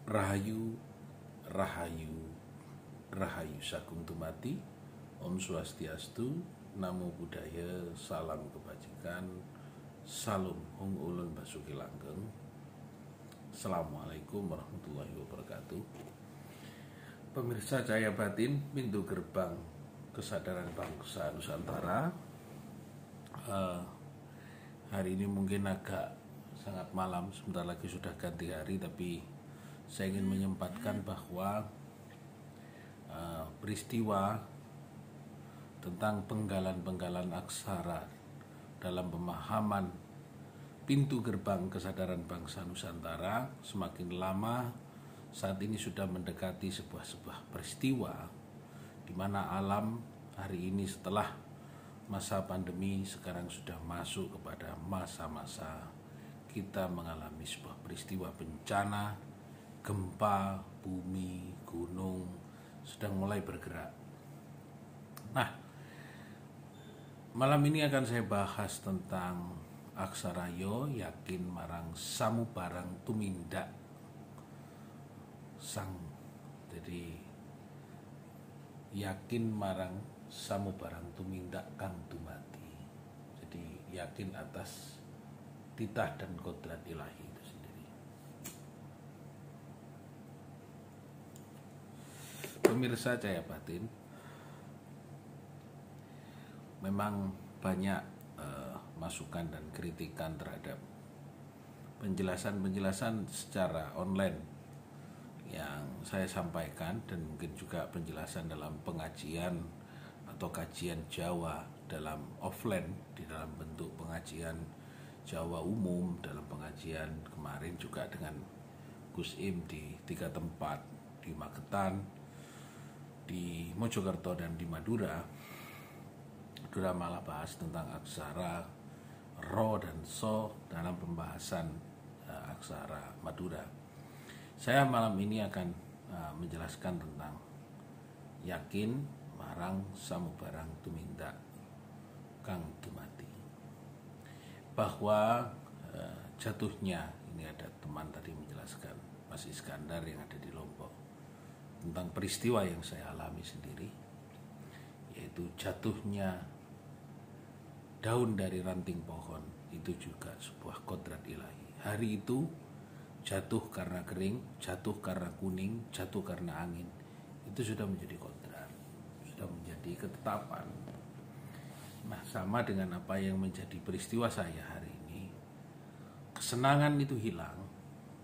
Rahayu, Rahayu, Rahayu Sagung Tumati, Om Swastiastu, Namo Buddhaya, Salam Kebajikan, Salam Hong Ulun Basuki Langgeng. Assalamualaikum warahmatullahi wabarakatuh. Pemirsa Cahaya Batin, pintu gerbang kesadaran bangsa Nusantara. Hari ini mungkin agak sangat malam, sebentar lagi sudah ganti hari, tapi saya ingin menyempatkan bahwa peristiwa tentang penggalan-penggalan aksara dalam pemahaman pintu gerbang kesadaran bangsa Nusantara semakin lama saat ini sudah mendekati sebuah peristiwa di mana alam hari ini setelah masa pandemi sekarang sudah masuk kepada masa-masa kita mengalami sebuah peristiwa bencana, gempa, bumi, gunung sedang mulai bergerak. Nah, malam ini akan saya bahas tentang aksara yo yakin marang samubarang tumindak sang. Jadi yakin marang samubarang tumindak kang dumati. Jadi yakin atas titah dan kodrat ilahi itu sendiri. Pemirsa Cahaya Batin, memang banyak masukan dan kritikan terhadap penjelasan secara online yang saya sampaikan, dan mungkin juga penjelasan dalam pengajian atau kajian Jawa dalam offline, di dalam bentuk pengajian Jawa umum, dalam pengajian kemarin juga dengan Gus Im di 3 tempat, di Magetan, di Mojokerto, dan di Madura. Madura malah bahas tentang aksara ro dan so dalam pembahasan aksara Madura. Saya malam ini akan menjelaskan tentang yakin marang samubarang tumindak kang dumati. Bahwa jatuhnya, ini ada teman tadi menjelaskan, Mas Iskandar yang ada di Lombok, tentang peristiwa yang saya alami sendiri, yaitu jatuhnya daun dari ranting pohon itu juga sebuah kodrat ilahi. Hari itu jatuh karena kering, jatuh karena kuning, jatuh karena angin, itu sudah menjadi kodrat, sudah menjadi ketetapan. Nah, sama dengan apa yang menjadi peristiwa saya hari ini. Kesenangan itu hilang,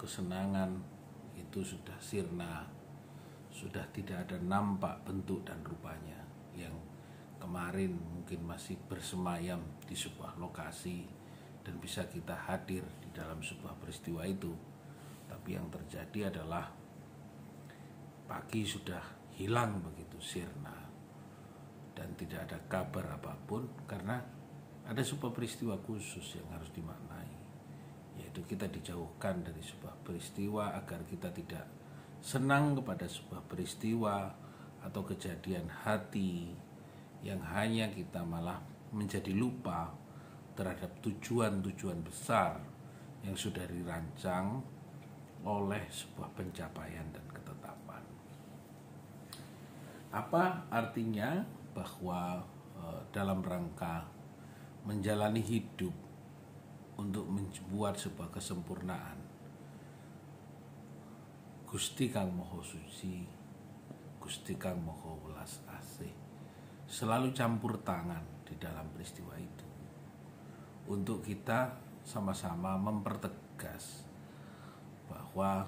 kesenangan itu sudah sirna, sudah tidak ada nampak bentuk dan rupanya. Yang kemarin mungkin masih bersemayam di sebuah lokasi dan bisa kita hadir di dalam sebuah peristiwa itu, tapi yang terjadi adalah pagi sudah hilang begitu sirna dan tidak ada kabar apapun, karena ada sebuah peristiwa khusus yang harus dimaknai, yaitu kita dijauhkan dari sebuah peristiwa agar kita tidak senang kepada sebuah peristiwa atau kejadian hati yang hanya kita malah menjadi lupa terhadap tujuan-tujuan besar yang sudah dirancang oleh sebuah pencapaian dan ketetapan. Apa artinya bahwa dalam rangka menjalani hidup untuk membuat sebuah kesempurnaan, Gusti Kang Maha Suci, Gusti Kang Maha Welas Asih selalu campur tangan di dalam peristiwa itu untuk kita sama-sama mempertegas bahwa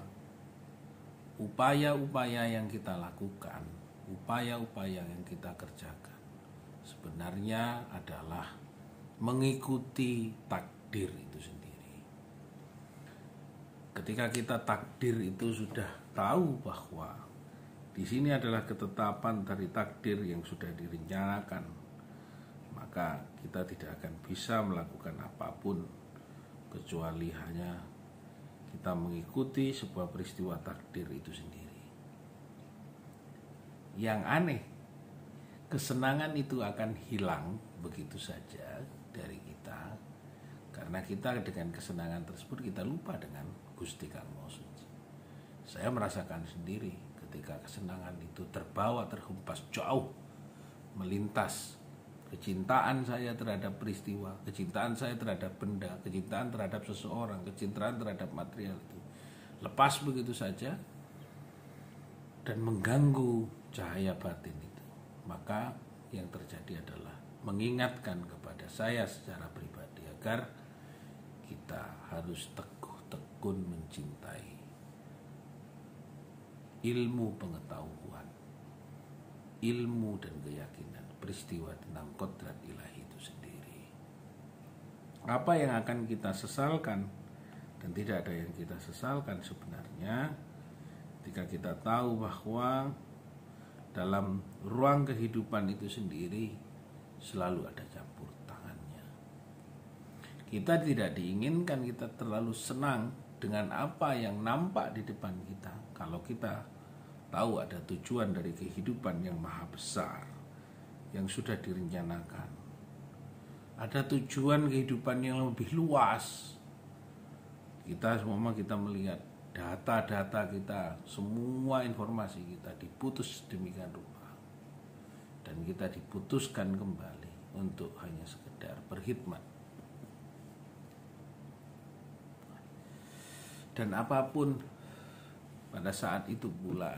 upaya-upaya yang kita lakukan, upaya-upaya yang kita kerjakan sebenarnya adalah mengikuti takdir itu sendiri. Ketika kita takdir itu sudah tahu bahwa di sini adalah ketetapan dari takdir yang sudah direncanakan, maka kita tidak akan bisa melakukan apapun kecuali hanya kita mengikuti sebuah peristiwa takdir itu sendiri. Yang aneh, kesenangan itu akan hilang begitu saja dari kita, karena kita dengan kesenangan tersebut kita lupa dengan Gusti Kang Maha Suci. Saya merasakan sendiri ketika kesenangan itu terbawa, terhempas jauh, melintas kecintaan saya terhadap peristiwa, kecintaan saya terhadap benda, kecintaan terhadap seseorang, kecintaan terhadap material itu lepas begitu saja dan mengganggu cahaya batin itu. Maka yang terjadi adalah mengingatkan kepada saya secara pribadi agar kita harus teguh tekun mencintai ilmu pengetahuan, ilmu dan keyakinan peristiwa tentang kodrat ilahi itu sendiri. Apa yang akan kita sesalkan, dan tidak ada yang kita sesalkan sebenarnya, ketika kita tahu bahwa dalam ruang kehidupan itu sendiri selalu ada campur tangannya. Kita tidak diinginkan kita terlalu senang dengan apa yang nampak di depan kita. Kalau kita tahu ada tujuan dari kehidupan yang maha besar, yang sudah direncanakan, ada tujuan kehidupan yang lebih luas. Kita melihat data-data kita, semua informasi kita diputus demikian rupa, dan kita diputuskan kembali untuk hanya sekedar berkhidmat. Dan apapun pada saat itu pula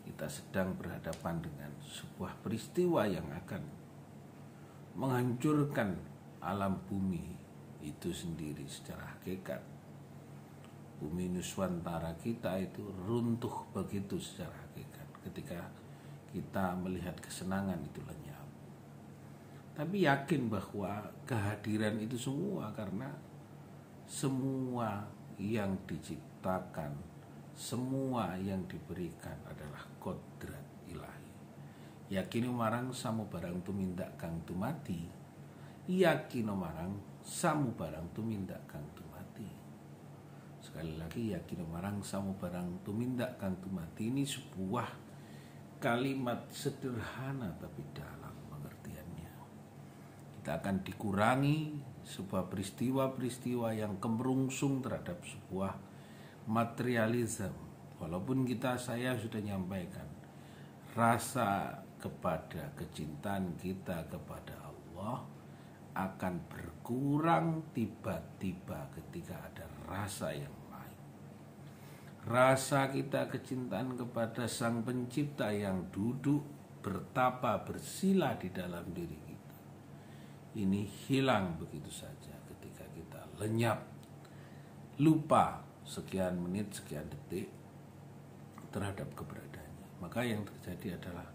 kita sedang berhadapan dengan sebuah peristiwa yang akan menghancurkan alam bumi itu sendiri secara hakikat. Bumi nuswantara kita itu runtuh begitu secara hakikat ketika kita melihat kesenangan itu lenyap. Tapi yakin bahwa kehadiran itu semua karena semua yang diciptakan, semua yang diberikan adalah kodrat ilahi. Yakin marang samu barang tumindak kang tumati, yakin marang samu barang tumindak kang tumati. Sekali lagi, yakin marang samu barang tumindak kang tumati ini sebuah kalimat sederhana tapi dalam pengertiannya. Kita akan dikurangi sebuah peristiwa-peristiwa yang kemerungsung terhadap sebuah materialisme. Walaupun saya sudah nyampaikan rasa kepada kecintaan kita kepada Allah akan berkurang tiba-tiba ketika ada rasa yang lain. Rasa kita kecintaan kepada Sang Pencipta yang duduk bertapa bersila di dalam diri kita, ini hilang begitu saja ketika kita lenyap, lupa sekian menit, sekian detik terhadap keberadaannya. Maka yang terjadi adalah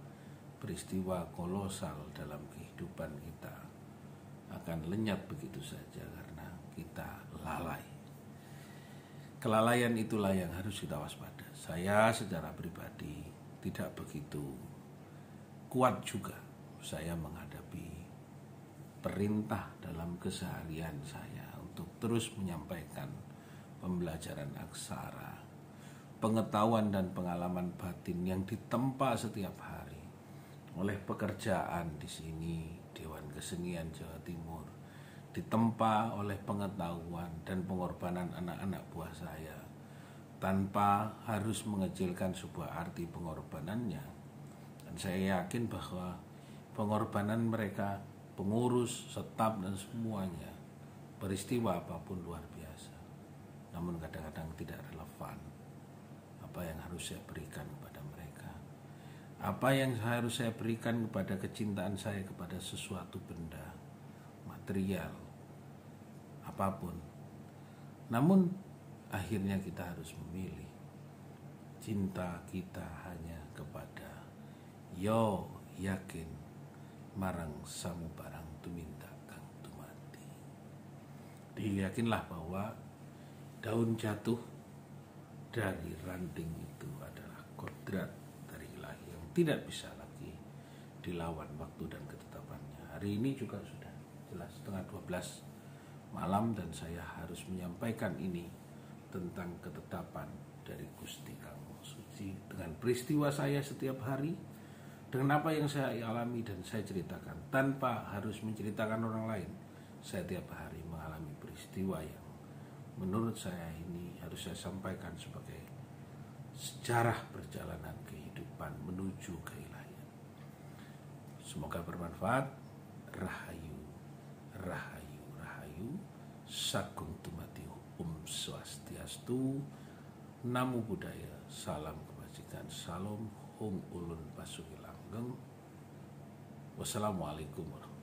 peristiwa kolosal dalam kehidupan kita akan lenyap begitu saja karena kita lalai. Kelalaian itulah yang harus kita waspada. Saya secara pribadi tidak begitu kuat juga saya menghadapi perintah dalam keseharian saya untuk terus menyampaikan pembelajaran aksara, pengetahuan dan pengalaman batin yang ditempa setiap hari oleh pekerjaan di sini Dewan Kesenian Jawa Timur, ditempa oleh pengetahuan dan pengorbanan anak-anak buah saya tanpa harus mengecilkan sebuah arti pengorbanannya. Dan saya yakin bahwa pengorbanan mereka, pengurus, staf dan semuanya, peristiwa apapun luar biasa. Namun kadang-kadang tidak relevan apa yang harus saya berikan kepada mereka, apa yang harus saya berikan kepada kecintaan saya kepada sesuatu benda, material, apapun. Namun akhirnya kita harus memilih. Cinta kita hanya kepada yo yakin marang samu barang tuminta kang tumati. Yakinlah bahwa daun jatuh dari ranting itu adalah kodrat dari ilahi yang tidak bisa lagi dilawan waktu dan ketetapannya. Hari ini juga sudah jelas 11:30 malam dan saya harus menyampaikan ini tentang ketetapan dari Gusti Kang Maha Suci dengan peristiwa saya setiap hari, dengan apa yang saya alami dan saya ceritakan tanpa harus menceritakan orang lain. Saya tiap hari mengalami peristiwa yang menurut saya ini harus saya sampaikan sebagai sejarah perjalanan kehidupan menuju keilahian. Semoga bermanfaat. Rahayu, rahayu, rahayu. Sagung tumati Swastiastu. Namo Buddhaya. Salam kebajikan. Salam hong ulun pasuki langgeng. Wassalamualaikum warahmatullahi wabarakatuh.